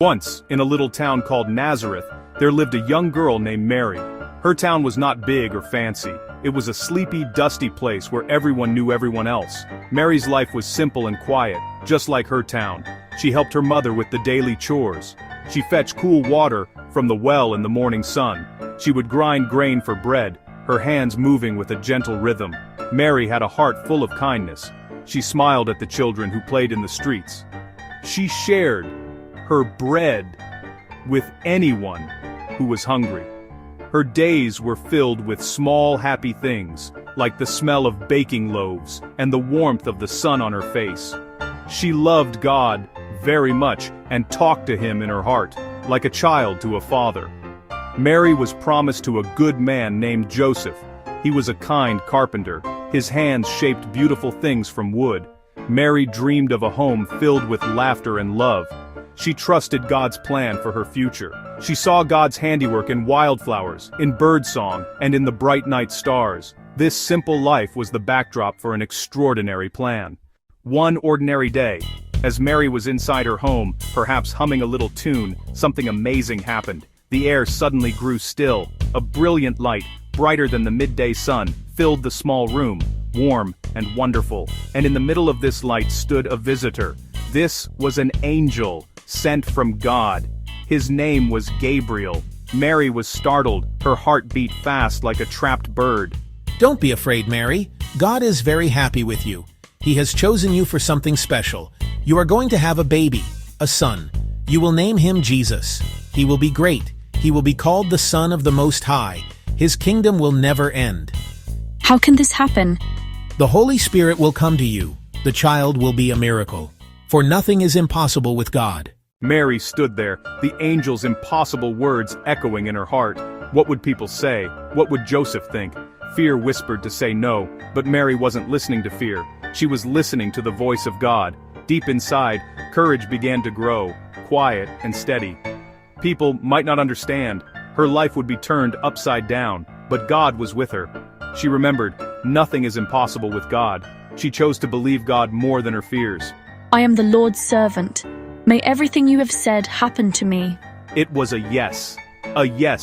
Once, in a little town called Nazareth, there lived a young girl named Mary. Her town was not big or fancy. It was a sleepy, dusty place where everyone knew everyone else. Mary's life was simple and quiet, just like her town. She helped her mother with the daily chores. She fetched cool water from the well in the morning sun. She would grind grain for bread, her hands moving with a gentle rhythm. Mary had a heart full of kindness. She smiled at the children who played in the streets. She shared her bread with anyone who was hungry. Her days were filled with small happy things, like the smell of baking loaves and the warmth of the sun on her face. She loved God very much and talked to him in her heart, like a child to a father. Mary was promised to a good man named Joseph. He was a kind carpenter. His hands shaped beautiful things from wood. Mary dreamed of a home filled with laughter and love. She trusted God's plan for her future. She saw God's handiwork in wildflowers, in birdsong, and in the bright night stars. This simple life was the backdrop for an extraordinary plan. One ordinary day, as Mary was inside her home, perhaps humming a little tune, something amazing happened. The air suddenly grew still. A brilliant light, brighter than the midday sun, filled the small room, warm and wonderful. And in the middle of this light stood a visitor. This was an angel, sent from God. His name was Gabriel. Mary was startled, her heart beat fast like a trapped bird. Don't be afraid, Mary. God is very happy with you. He has chosen you for something special. You are going to have a baby, a son. You will name him Jesus. He will be great. He will be called the Son of the Most High. His kingdom will never end. How can this happen? The Holy Spirit will come to you. The child will be a miracle. For nothing is impossible with God. Mary stood there, the angel's impossible words echoing in her heart. What would people say? What would Joseph think? Fear whispered to say no, but Mary wasn't listening to fear. She was listening to the voice of God. Deep inside, courage began to grow, quiet and steady. People might not understand. Her life would be turned upside down, but God was with her. She remembered, nothing is impossible with God. She chose to believe God more than her fears. I am the Lord's servant. May everything you have said happen to me. It was a yes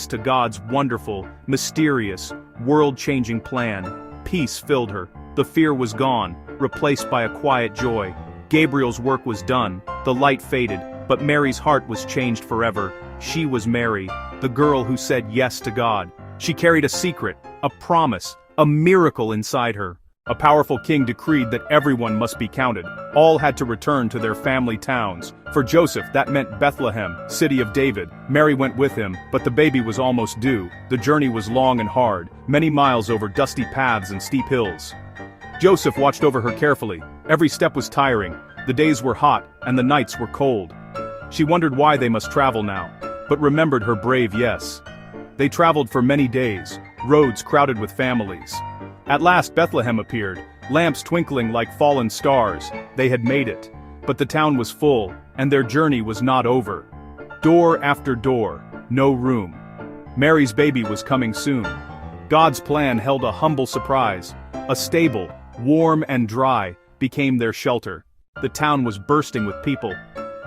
to God's wonderful, mysterious, world-changing plan. Peace filled her. The fear was gone, replaced by a quiet joy. Gabriel's work was done, the light faded, but Mary's heart was changed forever. She was Mary, the girl who said yes to God. She carried a secret, a promise, a miracle inside her. A powerful king decreed that everyone must be counted. All had to return to their family towns. For Joseph, that meant Bethlehem, city of David. Mary went with him, but the baby was almost due. The journey was long and hard, many miles over dusty paths and steep hills. Joseph watched over her carefully. Every step was tiring. The days were hot, and the nights were cold. She wondered why they must travel now, but remembered her brave yes. They traveled for many days, roads crowded with families. At last Bethlehem appeared, lamps twinkling like fallen stars. They had made it. But the town was full, and their journey was not over. Door after door, no room. Mary's baby was coming soon. God's plan held a humble surprise. A stable, warm and dry, became their shelter. The town was bursting with people.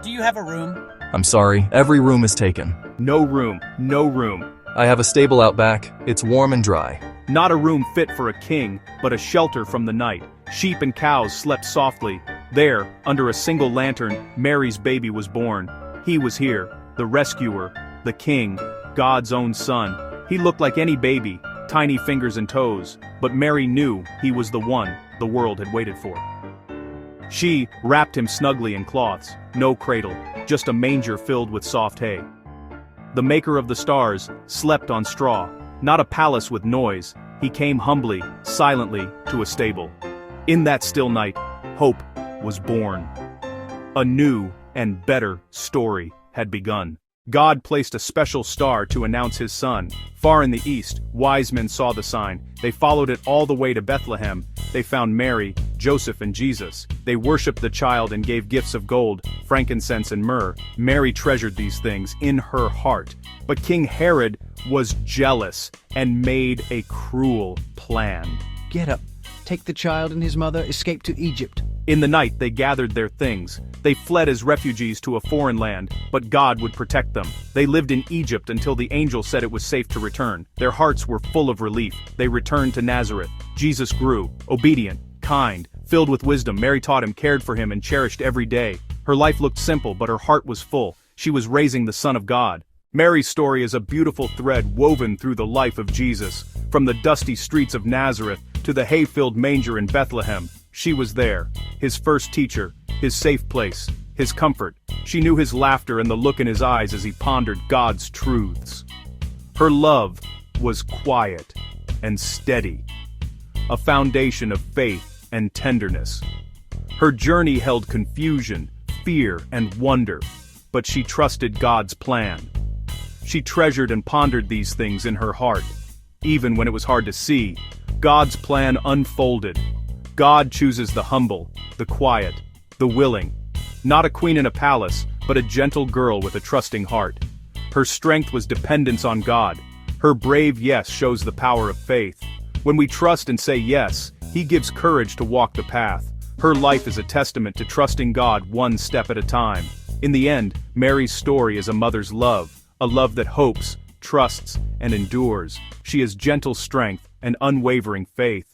Do you have a room? I'm sorry, every room is taken. No room, no room. I have a stable out back. It's warm and dry. Not a room fit for a king, but a shelter from the night. Sheep and cows slept softly. There, under a single lantern, Mary's baby was born. He was here, the rescuer, the king, God's own son. He looked like any baby, tiny fingers and toes, but Mary knew he was the one the world had waited for. She wrapped him snugly in cloths, no cradle, just a manger filled with soft hay. The maker of the stars slept on straw, not a palace with noise. He came humbly, silently, to a stable. In that still night, hope was born. A new and better story had begun. God placed a special star to announce his son. Far in the east, wise men saw the sign. They followed it all the way to Bethlehem. They found Mary, Joseph, and Jesus. They worshipped the child and gave gifts of gold, frankincense, and myrrh. Mary treasured these things in her heart. But King Herod was jealous and made a cruel plan. Get up. Take the child and his mother, escape to Egypt. In the night they gathered their things. They fled as refugees to a foreign land, but God would protect them. They lived in Egypt until the angel said it was safe to return. Their hearts were full of relief. They returned to Nazareth. Jesus grew, obedient, kind, filled with wisdom. Mary taught him, cared for him, and cherished every day. Her life looked simple, but her heart was full. She was raising the Son of God. Mary's story is a beautiful thread woven through the life of Jesus. From the dusty streets of Nazareth to the hay-filled manger in Bethlehem, she was there, his first teacher, his safe place, his comfort. She knew his laughter and the look in his eyes as he pondered God's truths. Her love was quiet and steady, a foundation of faith and tenderness. Her journey held confusion, fear, and wonder, but she trusted God's plan. She treasured and pondered these things in her heart. Even when it was hard to see, God's plan unfolded. God chooses the humble, the quiet, the willing. Not a queen in a palace, but a gentle girl with a trusting heart. Her strength was dependence on God. Her brave yes shows the power of faith. When we trust and say yes, He gives courage to walk the path. Her life is a testament to trusting God one step at a time. In the end, Mary's story is a mother's love, a love that hopes, trusts, and endures. She has gentle strength and unwavering faith.